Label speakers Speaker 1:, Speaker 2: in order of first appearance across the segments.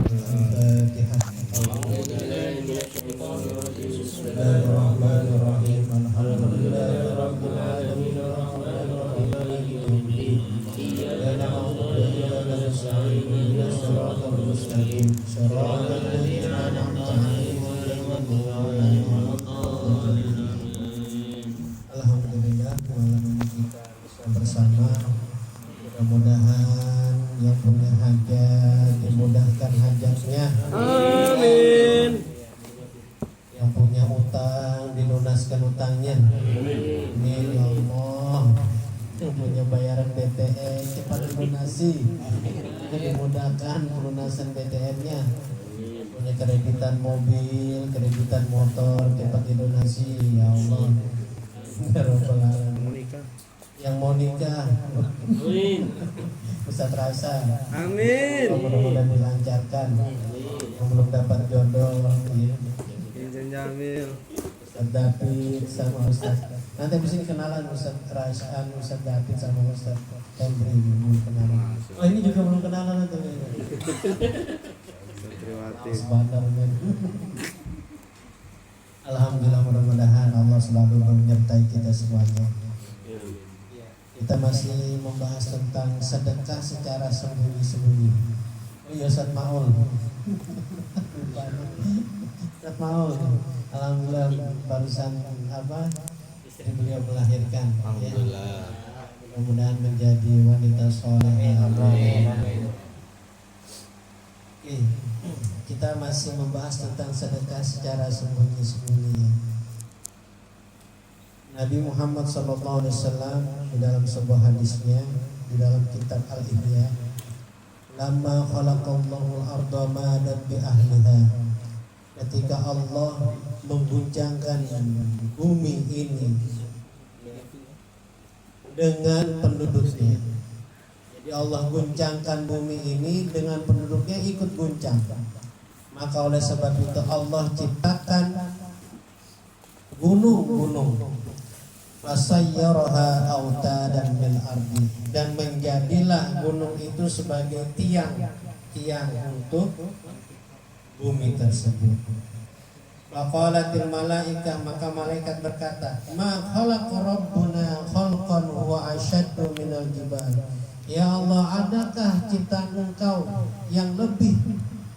Speaker 1: Al-Fatihah. Bismillahirrahmanirrahim. Alhamdulillahirabbil alamin. Arrahmanirrahim. Maliki yaumiddin. Iyyaka na'budu wa iyyaka nasta'in. Ihdinas siratal mustaqim. Shiratal ladzina an'amta 'alaihim ghairil maghdubi 'alaihim waladdallin. Alhamdulillah, malam ini kita bisa bersama. Mudah-mudahan yang punya hajat dimudahkan hajatnya.
Speaker 2: Amin.
Speaker 1: Yang punya utang dilunaskan utangnya. Amin ya Allah. Yang punya bayaran BTN cepat dilunasi. Dimudahkan pelunasan BTN-nya. Punya kreditan mobil, kreditan motor cepat dilunasi ya Allah. Ya Rabbal alamin. Yang mau nikah,
Speaker 2: Amin.
Speaker 1: Ustaz Rasa,
Speaker 2: Amin.
Speaker 1: mudah-mudahan dilancarkan. Yang belum dapat jodoh, ya.
Speaker 2: Izin Jamil.
Speaker 1: Ustaz David sama Ustaz. Nanti abis ini kenalan Ustaz Rasa, Ustaz David sama Ustaz Hendri belum kenalan. Oh ini juga belum kenalan atau ya?
Speaker 2: Santriwati.
Speaker 1: Sebentar men. Alhamdulillah, mudah-mudahan Allah selalu menyertai kita semuanya. Kita masih membahas tentang sedekah secara sembunyi-sembunyi. Oh iya Ustaz Maul. Ustaz Maul. Alhamdulillah barusan istri beliau melahirkan.
Speaker 2: Alhamdulillah.
Speaker 1: Ya. Mudah-mudahan menjadi wanita soleh. Amin. Oke. Kita masih membahas tentang sedekah secara sembunyi-sembunyi. Nabi Muhammad SAW di dalam sebuah hadisnya di dalam kitab Al-Ihya, "Lamma khalaqallahu al-ardha madat bi ahliha." Ketika Allah mengguncangkan bumi ini dengan penduduknya. Jadi Allah guncangkan bumi ini dengan penduduknya ikut guncang. Maka oleh sebab itu Allah ciptakan gunung-gunung. Fasayyaraha autadan min ardi, dan menjadilah gunung itu sebagai tiang untuk bumi tersebut. Faqalatil malaikah, maka malaikat berkata, "Ma khalaqa rabbuna khalqan huwa asyaddu minal jibal." Ya Allah, adakah ciptaan Engkau yang lebih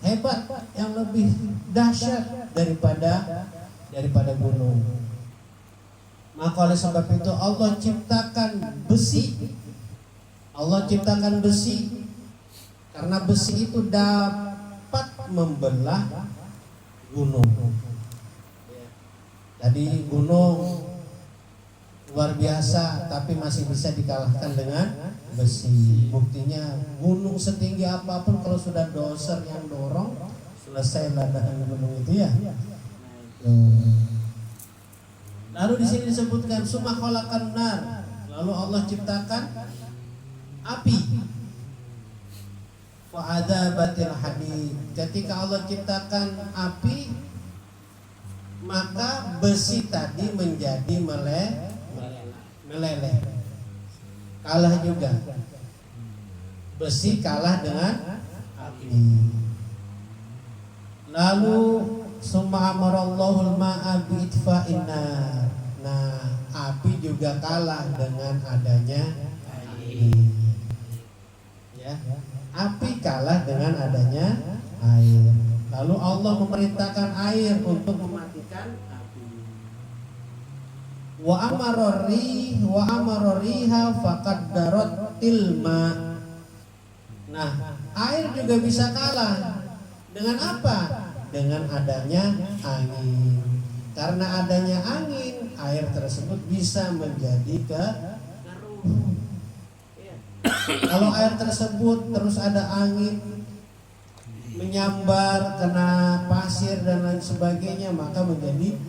Speaker 1: hebat, yang lebih dahsyat daripada gunung? Maka oleh sebab itu Allah ciptakan besi. Allah ciptakan besi karena besi itu dapat membelah gunung. Jadi gunung luar biasa tapi masih bisa dikalahkan dengan besi. Buktinya gunung setinggi apapun kalau sudah doser yang dorong, selesai ledakan gunung itu ya. Lalu di sini disebutkan summa khalaqan nar, lalu Allah ciptakan api. Wa adzabatil hadid, ketika Allah ciptakan api maka besi tadi menjadi meleleh. Kalah juga. Besi kalah dengan api. Lalu summa amarallahul ma'a bi'itfa'in nar. Nah, api juga kalah dengan adanya air. Ya, api kalah dengan adanya air. Lalu Allah memerintahkan air untuk mematikan api. Wa amaroriha faqaddarotil ma. Nah, air juga bisa kalah dengan apa? Dengan adanya angin. Karena adanya angin, air tersebut bisa menjadi keruh. Kalau air tersebut terus ada angin menyambar, kena pasir dan lain sebagainya, maka menjadi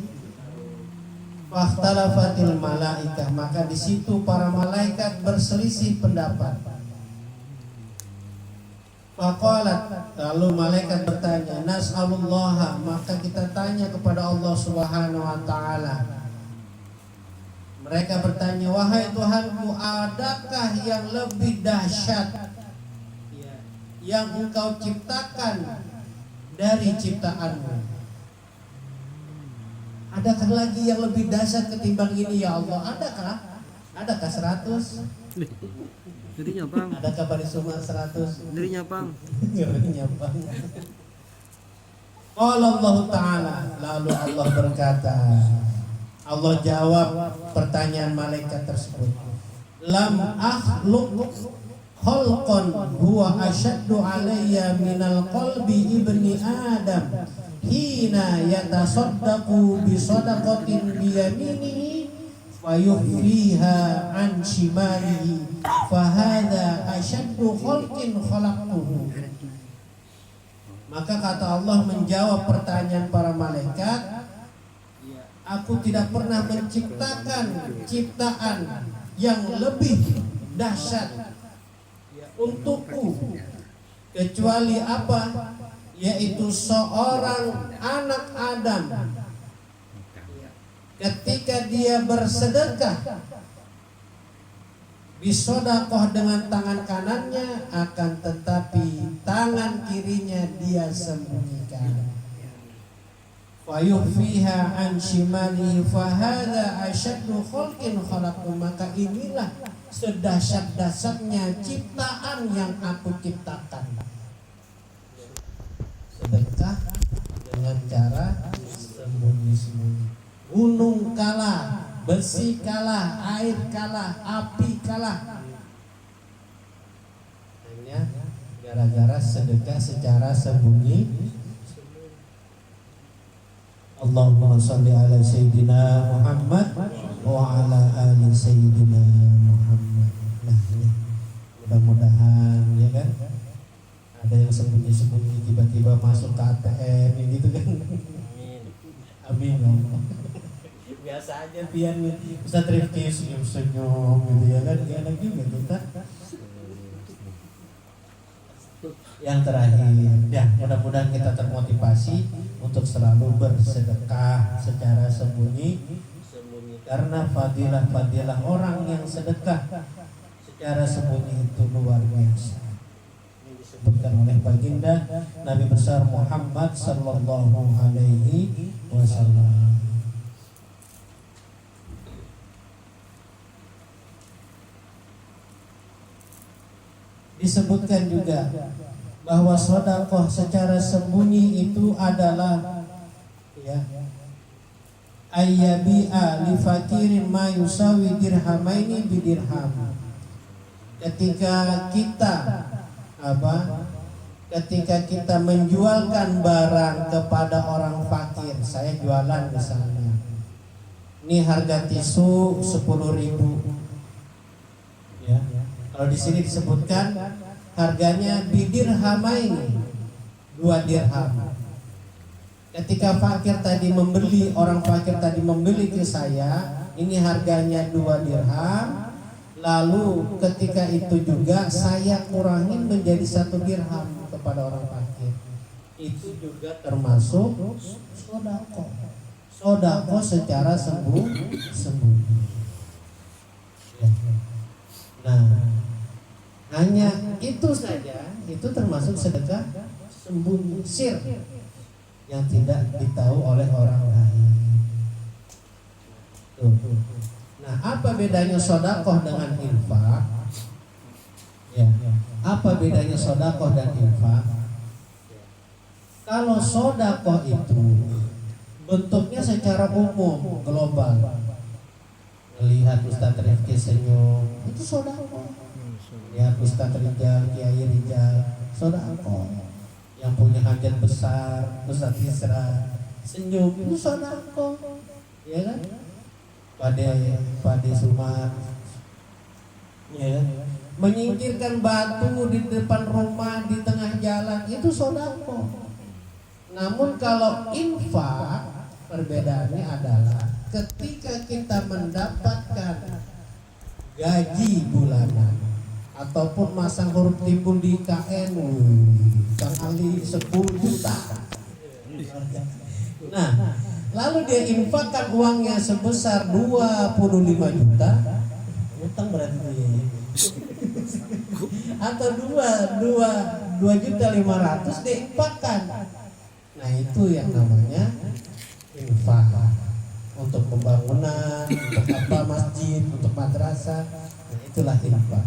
Speaker 1: fahtalafatil malaikah, maka di situ para malaikat berselisih pendapat. Faqalat, lalu malaikat bertanya, nas'alullaha, maka kita tanya kepada Allah Subhanahu wa taala. Mereka bertanya, wahai Tuhanku, adakah yang lebih dahsyat yang Engkau ciptakan dari ciptaanmu. Adakah lagi yang lebih dahsyat ketimbang ini ya Allah? Adakah? Adakah 100?
Speaker 2: Dirinya bang.
Speaker 1: Adakah Bani Sumar 100?
Speaker 2: Dirinya bang.
Speaker 1: Dirinya bang. Allah Ta'ala, lalu Allah berkata, Allah jawab pertanyaan malaikat tersebut. Lam akhluq khalqan huwa asyaddu alayya minal qalbi ibni Adam hina yatasaddaqu bi sadaqatin bi yaminihi wa yukhfiha an shimalihi fa hadha asyaddu khalqin khalaqtuhu. Maka kata Allah menjawab pertanyaan para malaikat, aku tidak pernah menciptakan ciptaan yang lebih dahsyat untukku kecuali apa? Yaitu seorang anak Adam ketika dia bersedekah bisodakoh dengan tangan kanannya, akan tetapi tangan kirinya dia sembunyikan. Fayukhfiha an shimali fahadha asyaddu khalqin khalaqtu. Maka inilah sedahsyat-dahsyatnya ciptaan yang aku ciptakan. Sedekah dengan cara sembunyi-sembunyi. Gunung kalah, besi kalah, air kalah, api kalah. Hanya gara-gara sedekah secara sembunyi. Allahumma sholli ala sayyidina Muhammad wa ala ali sayyidina Muhammad. Nah, ini mudah-mudahan ya kan ada yang sembunyi-sembunyi tiba-tiba masuk ke ATM gitu kan. Amin. Amin. Biasa aja pian Ustaz Rifki senyum-senyum gitu ya kan, gak ada juga kita. Yang terakhir ya, mudah-mudahan kita termotivasi untuk selalu bersedekah secara sembunyi, karena fadilah-fadilah orang yang sedekah secara sembunyi itu luar biasa. Ini disebutkan oleh baginda Nabi besar Muhammad sallallahu alaihi wasallam. Disebutkan juga bahwa sedekah secara sembunyi itu adalah ya ayyabi'a li fakirin ma yusawi dirhamaini bidirham. Ketika kita menjualkan barang kepada orang fakir, saya jualan misalnya, ini harga tisu 10.000 ya. Kalau di sini disebutkan harganya bidirhamaini, 2 dirham. Ketika orang fakir tadi membeli ke saya, ini harganya 2 dirham. Lalu ketika itu juga saya kurangin menjadi 1 dirham kepada orang fakir. Itu juga termasuk sedekah. Sedekah secara sembunyi. Nah, hanya itu saja, itu termasuk sedekah sembunyi, sir, yang tidak ditahu oleh orang lain. Tuh. Nah, apa bedanya sedekah dengan infak? Ya, apa bedanya sedekah dan infak? Kalau sedekah itu bentuknya secara umum, global. Melihat Ustaz Rifki senyum, itu sedekah. Lihat Ustaz Rijal, Kiai Rijal, sedekah. Yang punya hajat besar, Ustaz Isra, senyum, itu sedekah. Ya kan? Pade Sumar, ya kan? Menyingkirkan batu di depan rumah, di tengah jalan, itu sedekah. Namun kalau infak, perbedaannya adalah ketika kita mendapatkan gaji bulanan ataupun masang huruf timbul di KN, Kang Ali 10 juta. Nah, lalu dia infakkan uangnya sebesar 25 juta, utang berarti atau 2 juta 500 dia infakkan. Nah itu yang namanya infak, untuk pembangunan, untuk apa, masjid, untuk madrasah. Nah itulah infak.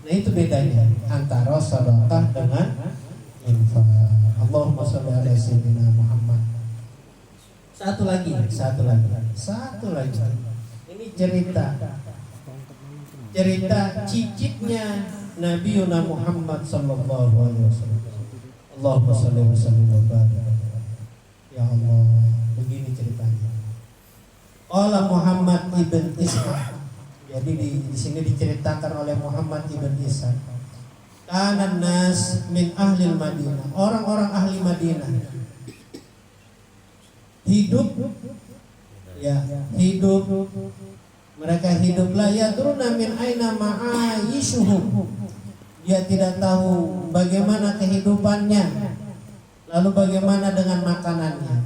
Speaker 1: Nah itu bedanya antara sedekah dengan infak. Allahumma sholli ala sayyidina Muhammad. Satu lagi. Ini cerita cicitnya Nabi Muhammad sallallahu alaihi wasallam. Allahumma sholli wa sallim wa barik. Ya Allah, begini ceritanya. Qala Muhammad ibn Ishaq. Jadi di sini diceritakan oleh Muhammad ibn Ishaq. Kana nas min ahli Madinah. Orang-orang ahli Madinah hidup mereka hiduplah yadruna min aina ma'aishuhum. Dia tidak tahu bagaimana kehidupannya, lalu bagaimana dengan makanannya.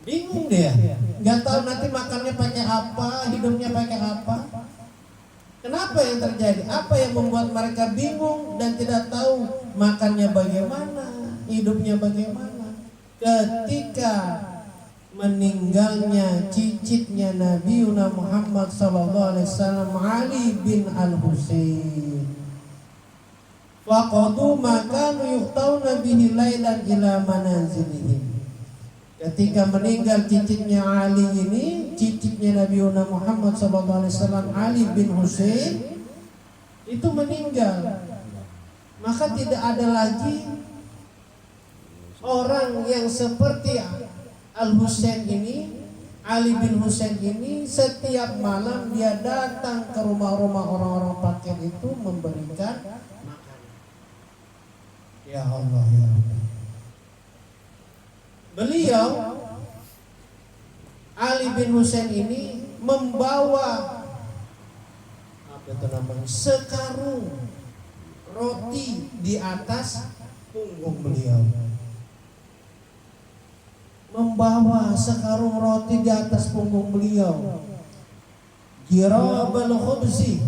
Speaker 1: Bingung dia, nggak tahu nanti makannya pakai apa, hidupnya pakai apa. Kenapa yang terjadi? Apa yang membuat mereka bingung dan tidak tahu makannya bagaimana, hidupnya bagaimana? Ketika meninggalnya cicitnya Nabi Muhammad SAW, Ali bin Al-Husain. Waqadu makanu yuqtawna bihi lailan ila manazilihim. Ketika meninggal cicitnya Ali ini, cicitnya Nabi Muhammad SAW, Ali bin Husain itu meninggal, maka tidak ada lagi orang yang seperti Al-Husain ini, Ali bin Husain ini, setiap malam dia datang ke rumah-rumah orang-orang fakir itu memberikan makanan. Ya Allah, ya Allah. Beliau Ali bin Husain ini membawa sekarung roti di atas punggung beliau. Membawa sekarung roti di atas punggung beliau. Jirabal khubzi.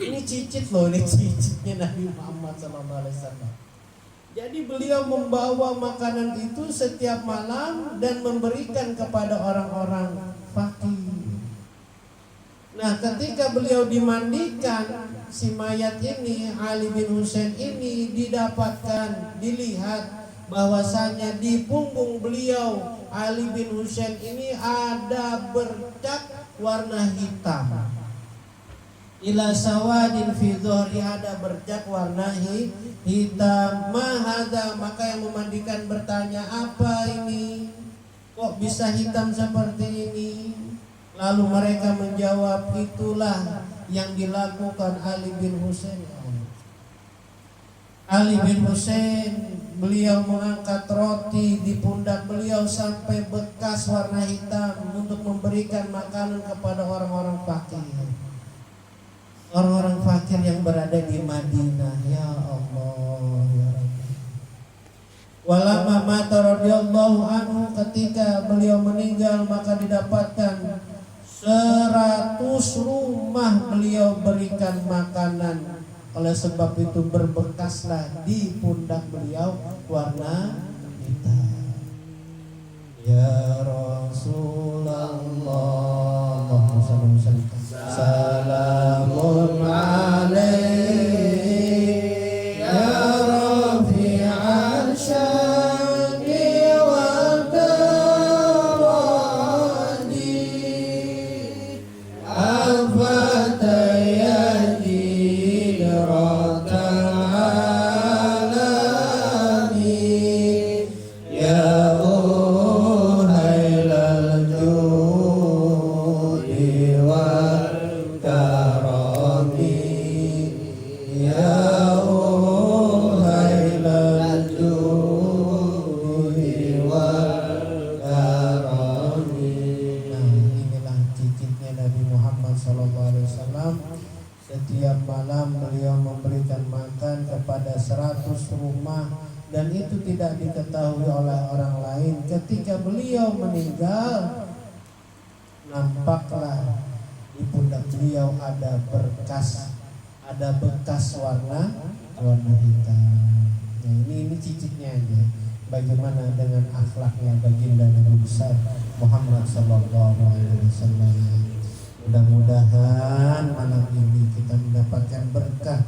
Speaker 1: Ini cicit loh, ini cicitnya Nabi Muhammad SAW. Jadi beliau membawa makanan itu setiap malam dan memberikan kepada orang-orang fakir. Nah, ketika beliau dimandikan, si mayat ini, Ali bin Husain ini, dilihat bahwasanya di punggung beliau Ali bin Husain ini ada bercak warna hitam. Ila sawadin fi dhuhri, ada bercak warna hitam. Mahada, maka yang memandikan bertanya, apa ini? Kok bisa hitam seperti ini? Lalu mereka menjawab, itulah yang dilakukan Ali bin Husain. Ali bin Husain, beliau mengangkat roti di pundak beliau sampai bekas warna hitam untuk memberikan makanan kepada orang-orang fakir. Orang-orang fakir yang berada di Madinah. Ya Allah, ya Rabbi. Walamma mata radhiyallahu anhu, ketika beliau meninggal maka didapatkan 100 rumah beliau berikan makanan. Oleh sebab itu berbekaslah di pundak beliau warna hitam. Ya Rasulullah, salamun alaihi ya rafi'al syaqi wa daradi al-fatayati ratalami ya uhailal judi wal karami ya uhailal judi wal karami. Nah, inilah cicitnya Nabi Muhammad SAW. Setiap malam beliau memberikan makan kepada 100 rumah, dan itu tidak diketahui oleh orang lain. Ketika beliau meninggal, nampaklah di pundak beliau ada bekas warna hitam. Nah, ini cicitnya aja. bagaimana dengan akhlaknya baginda Nabi besar Muhammad sallallahu alaihi wasallam. Mudah-mudahan malam ini kita mendapatkan berkah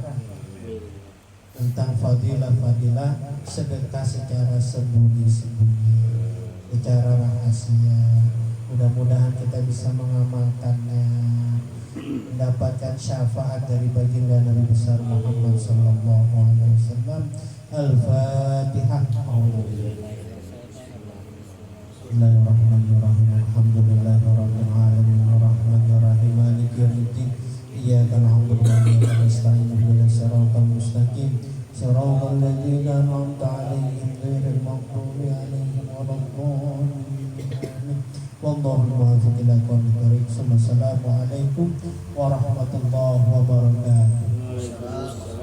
Speaker 1: tentang fadilah-fadilah sedekah secara sembunyi-sembunyi, secara rahasia. Mudah-mudahan kita bisa mengamalkannya, mendapatkan syafaat dari baginda Nabi besar Muhammad sallallahu alaihi wasallam. Al-Fatihah. Bismillahirrahmanirrahim. Alhamdulillahirabbil alamin arrahmanir rahim maliki yaumiddin. Iyyaka na'budu wa iyyaka nasta'in ihdinas siratal mustaqim siratal ladzina an'amta 'alaihim ghairil maghdubi 'alaihim waladdallin. Wallahu muwaffiq ila aqwamit thoriq. Assalamualaikum warahmatullahi wabarakatuh.